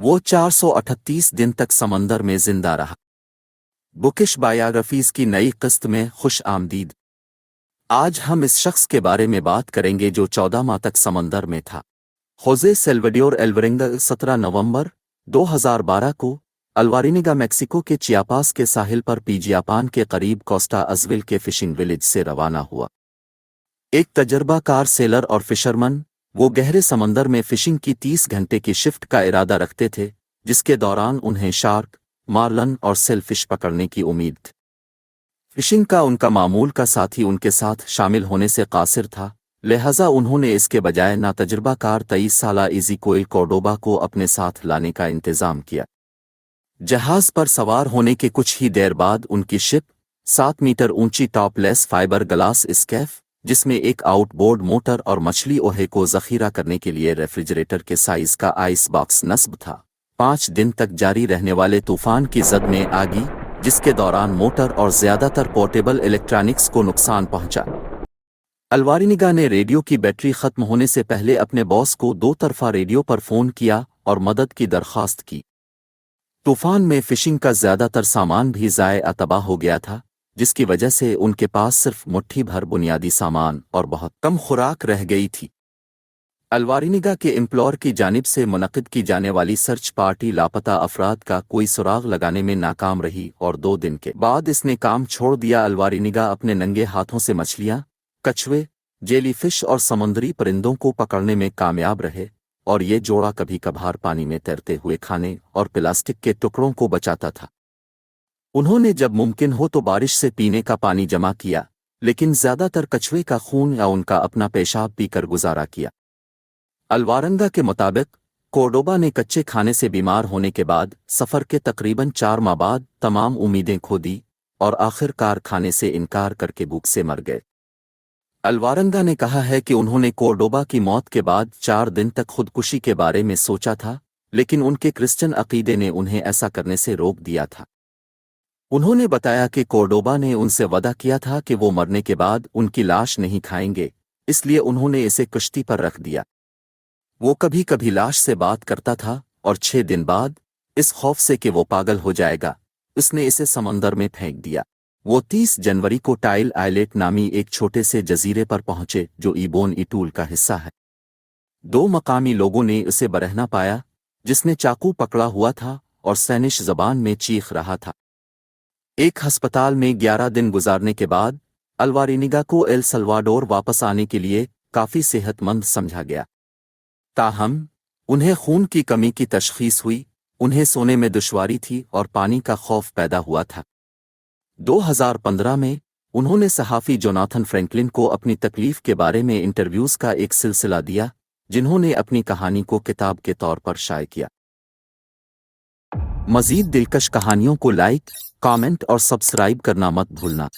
وہ 438 दिन तक समंदर में जिंदा रहा। बुकिश बायोग्राफीज की नई किस्त में खुश आमदीद। आज हम इस शख्स के बारे में बात करेंगे जो 14 माह तक समंदर में था। होजे सेल्वाडोर एल्वरेंगा 17 नवंबर 2012 को अल्वारिनिगा मैक्सिको के चियापास के साहिल पर पीजियापान के करीब कोस्टा अज़विल के फिशिंग विलेज से रवाना हुआ। एक तजर्बाकार सेलर और फिशरमन, वो गहरे समंदर में फिशिंग की 30 घंटे की शिफ्ट का इरादा रखते थे, जिसके दौरान उन्हें शार्क, मार्लन और सेलफिश पकड़ने की उम्मीद थी। फिशिंग का उनका मामूल का साथी उनके साथ शामिल होने से कासिर था, लिहाजा उन्होंने इसके बजाय नातजुर्बाकार 23 साला इज़िकोएल कोर्डोबा को अपने साथ लाने का इंतज़ाम किया। जहाज़ पर सवार होने के कुछ ही देर बाद उनकी शिप 7 मीटर ऊंची टॉपलेस फाइबर ग्लास स्कैफ, जिसमें एक आउटबोर्ड मोटर और मछली ओहे को ज़ख़ीरा करने के लिए रेफ्रिजरेटर के साइज़ का आइस बॉक्स नस्ब था, 5 दिन तक जारी रहने वाले तूफान की जद में आ गई, जिसके दौरान मोटर और ज़्यादातर पोर्टेबल इलेक्ट्रॉनिक्स को नुकसान पहुंचा। अल्वारिनिगा ने रेडियो की बैटरी ख़त्म होने से पहले अपने बॉस को 2 तरफ़ा रेडियो पर फ़ोन किया और मदद की दरख्वास्त की। तूफान में फिशिंग का ज़्यादातर सामान भी ज़ाय तबाह हो गया था, जिसकी वजह से उनके पास सिर्फ मुट्ठी भर बुनियादी सामान और बहुत कम खुराक रह गई थी। अल्वारिनिगा के एम्प्लोयर की जानिब से मुनक़िद की जाने वाली सर्च पार्टी लापता अफराद का कोई सुराग लगाने में नाकाम रही और 2 दिन के बाद इसने काम छोड़ दिया। अल्वारिनिगा अपने नंगे हाथों से मछलियाँ, कछुए, जेलीफिश और समुद्री परिंदों को पकड़ने में कामयाब रहे, और ये जोड़ा कभी कभार पानी में तैरते हुए खाने और प्लास्टिक के टुकड़ों को बचाता था। उन्होंने जब मुमकिन हो तो बारिश से पीने का पानी जमा किया, लेकिन ज़्यादातर कछुए का खून या उनका अपना पेशाब पीकर गुजारा किया। अल्वारंगा के मुताबिक कोर्डोबा ने कच्चे खाने से बीमार होने के बाद सफ़र के तकरीबन 4 माह बाद तमाम उम्मीदें खो दी और आखिरकार खाने से इनकार करके भूख से मर गए। अल्वारंगा ने कहा है कि उन्होंने कोर्डोबा की मौत के बाद 4 दिन तक खुदकुशी के बारे में सोचा था, लेकिन उनके क्रिश्चियन अकीदे ने उन्हें ऐसा करने से रोक दिया था। उन्होंने बताया कि कोर्डोबा ने उनसे वादा किया था कि वो मरने के बाद उनकी लाश नहीं खाएंगे, इसलिए उन्होंने इसे कश्ती पर रख दिया। वो कभी कभी लाश से बात करता था और 6 दिन बाद, इस खौफ से कि वो पागल हो जाएगा, उसने इसे समंदर में फेंक दिया। वो 30 जनवरी को टाइल आइलेट नामी एक छोटे से जजीरे पर पहुंचे जो इबोन इटूल का हिस्सा है। 2 मकामी लोगों ने उसे बरहना पाया, जिसने चाकू पकड़ा हुआ था और स्पेनिश ज़बान में चीख रहा था। एक अस्पताल में 11 दिन गुजारने के बाद अल्वारिनिगा को एल सल्वाडोर वापस आने के लिए काफ़ी सेहतमंद समझा गया। ताहम, उन्हें खून की कमी की तशख़ीस हुई, उन्हें सोने में दुश्वारी थी और पानी का खौफ पैदा हुआ था। 2015 में उन्होंने सहाफ़ी जोनाथन फ्रैंकलिन को अपनी तकलीफ़ के बारे में इंटरव्यूज़ का एक सिलसिला दिया, जिन्होंने अपनी कहानी को किताब के तौर पर शाये किया। मज़ीद दिलकश कहानियों को लाइक, कमेंट और सब्सक्राइब करना मत भूलना।